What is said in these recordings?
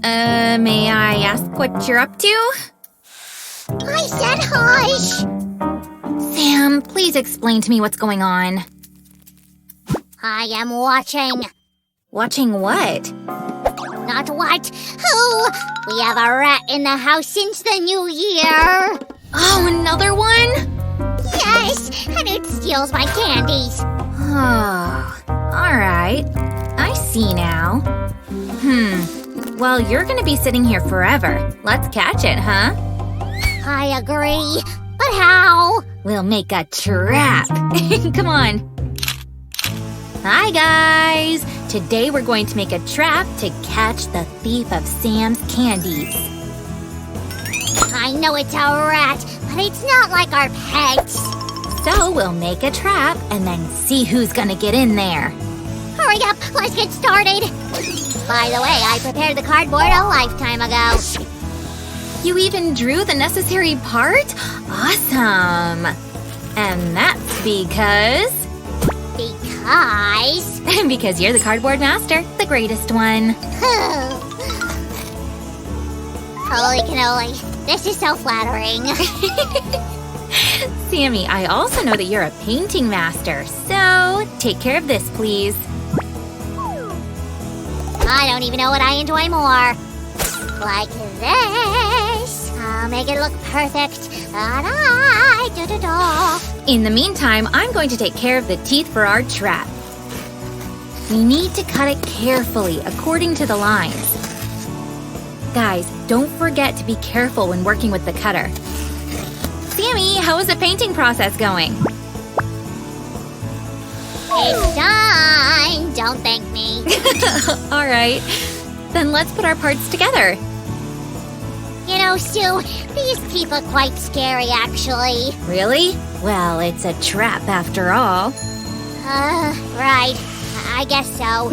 May I ask what you're up to? I said hush! Sam, please explain to me what's going on. I am watching. Watching what? Not what? Who? We have a rat in the house since the new year. Oh, another one? Yes, and it steals my candies. Oh, alright. I see now. Well, you're gonna be sitting here forever. Let's catch it, huh? I agree. But how? We'll make a trap. Come on. Hi, guys. Today we're going to make a trap to catch the thief of Sam's candies. I know it's a rat, but it's not like our pets. So we'll make a trap and then see who's gonna get in there. Hurry up, let's get started. By the way, I prepared the cardboard a lifetime ago. You even drew the necessary part? Awesome! And that's because… Because… because you're the cardboard master, the greatest one. Holy cannoli, this is so flattering. Sammy, I also know that you're a painting master, so take care of this, please. I don't even know what I enjoy more. Like this. I'll make it look perfect. Da-da-da-da-da. In the meantime, I'm going to take care of the teeth for our trap. We need to cut it carefully, according to the lines. Guys, don't forget to be careful when working with the cutter. Sammy, how is the painting process going? It's done. Don't thank me. All right. Then let's put our parts together. You know, Sue, these teeth look quite scary, actually. Really? Well, it's a trap after all. Right. I guess so.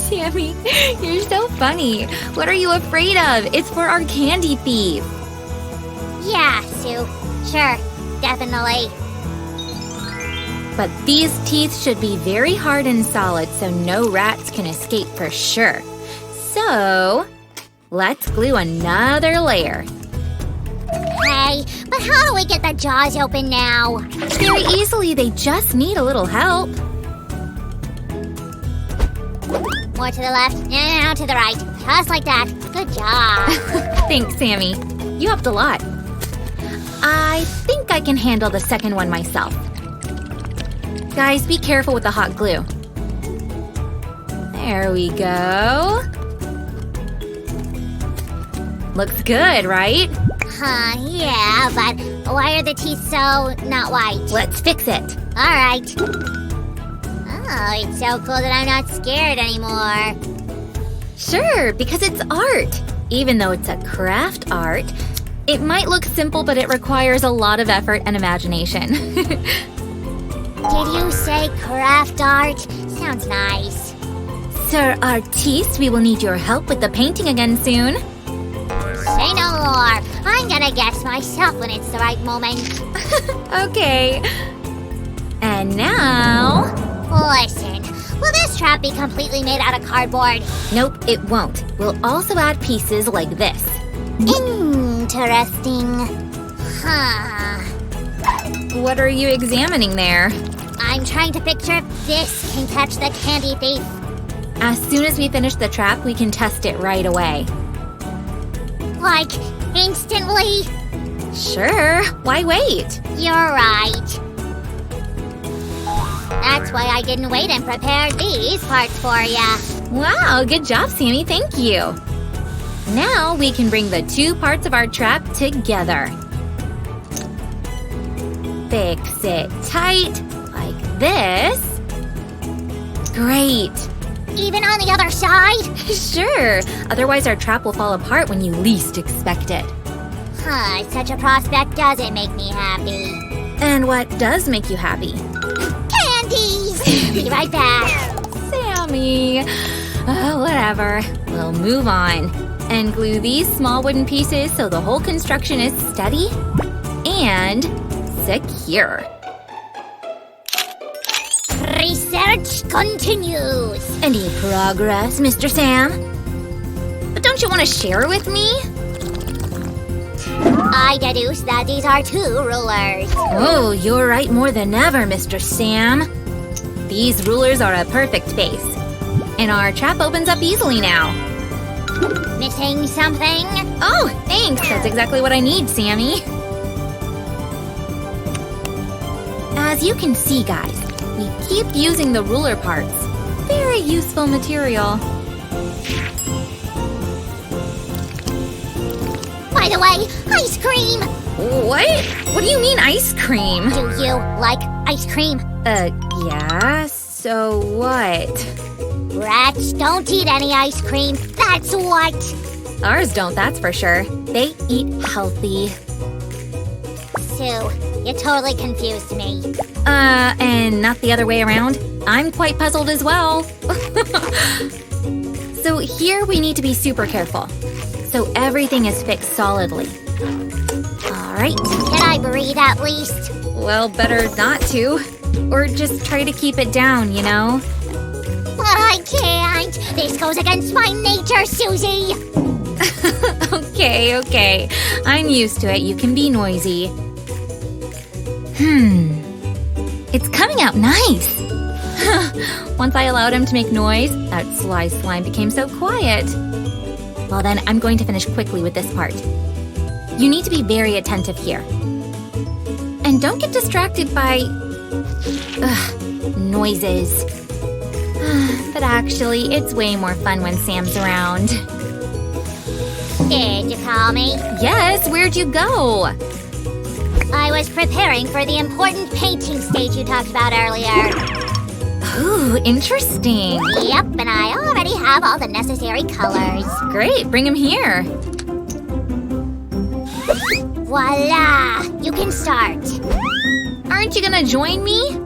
Sammy, you're so funny. What are you afraid of? It's for our candy thief. Yeah, Sue. Sure. Definitely. But these teeth should be very hard and solid so no rats can escape for sure. So, let's glue another layer. Hey, but how do we get the jaws open now? Very easily, they just need a little help. More to the left, now to the right. Just like that. Good job. Thanks, Sammy. You helped a lot. I think I can handle the second one myself. Guys, be careful with the hot glue. There we go. Looks good, right? Yeah, but why are the teeth so not white? Let's fix it. All right. Oh, it's so cool that I'm not scared anymore. Sure, because it's art. Even though it's a craft art, it might look simple, but it requires a lot of effort and imagination. Did you say craft art? Sounds nice. Sir Artiste, we will need your help with the painting again soon. Say no more. I'm gonna guess myself when it's the right moment. Okay. And now… Listen, will this trap be completely made out of cardboard? Nope, it won't. We'll also add pieces like this. Interesting. Huh. What are you examining there? I'm trying to picture if this can catch the candy thief. As soon as we finish the trap, we can test it right away. Like, instantly? Sure. Why wait? You're right. That's why I didn't wait and prepared these parts for ya. Wow, good job, Sammy. Thank you. Now we can bring the two parts of our trap together. Fix it tight, like this. Great. Even on the other side? Sure. Otherwise our trap will fall apart when you least expect it. Such a prospect doesn't make me happy. And what does make you happy? Candies! Be right back. Sammy. Whatever. We'll move on. And glue these small wooden pieces so the whole construction is steady and secure. Research continues. Any progress, Mr. Sam? don't you want to share with me? I deduce that these are 2 rulers. Oh, you're right more than ever, Mr. Sam. These rulers are a perfect base. And our trap opens up easily now. Missing something? Oh, thanks. That's exactly what I need, Sammy. As you can see, guys, we keep using the ruler parts. Very useful material. By the way, ice cream! What? What do you mean ice cream? Do you like ice cream? Yeah, so what? Rats don't eat any ice cream, that's what! Ours don't, that's for sure. They eat healthy. Sue, you totally confused me. And not the other way around. I'm quite puzzled as well. So here we need to be super careful. So everything is fixed solidly. All right. Can I breathe at least? Well, better not to. Or just try to keep it down, you know? But I can't! This goes against my nature, Susie! Okay. I'm used to it. You can be noisy. It's coming out nice. Once I allowed him to make noise, that sly slime became so quiet. Well then, I'm going to finish quickly with this part. You need to be very attentive here. And don't get distracted by noises. But actually, it's way more fun when Sam's around. Did you call me? Yes, where'd you go? I was preparing for the important painting stage you talked about earlier. Ooh, interesting. Yep, and I already have all the necessary colors. Great, bring him here. Voila! You can start. Aren't you gonna join me?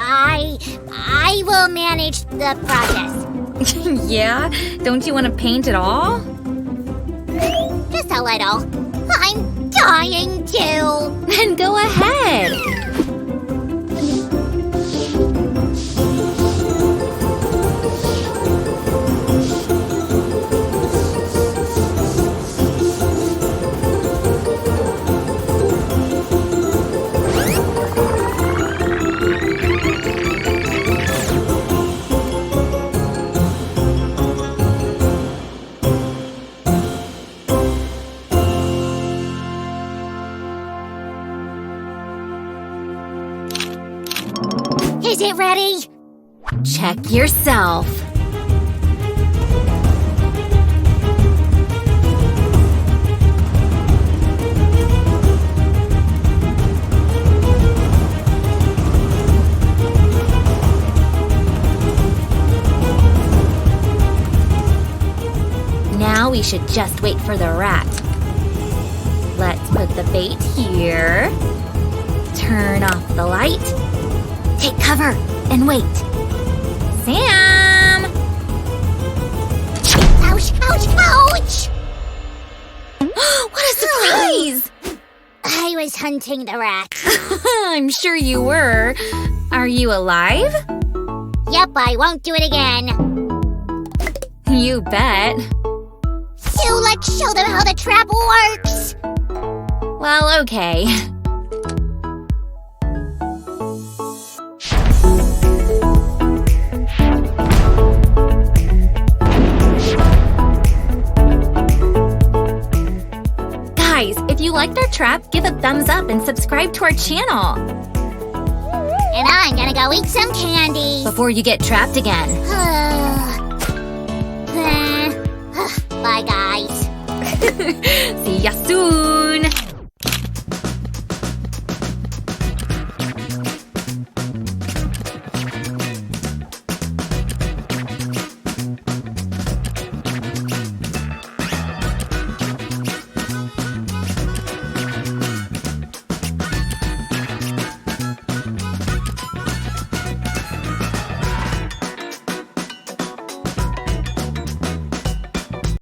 I will manage the process. Yeah? Don't you want to paint at all? Just a little. I'm dying to. Then go ahead. Is it ready? Check yourself. Now we should just wait for the rat. Let's put the bait here. Turn off the light. Take cover and wait. Sam! Ouch, ouch, ouch! What a surprise! I was hunting the rat. I'm sure you were. Are you alive? Yep, I won't do it again. You bet. So let's show them how the trap works. Well, okay. Guys, if you liked our trap, give a thumbs up and subscribe to our channel And I'm gonna go eat some candy. before you get trapped again. Bye, guys. See ya soon!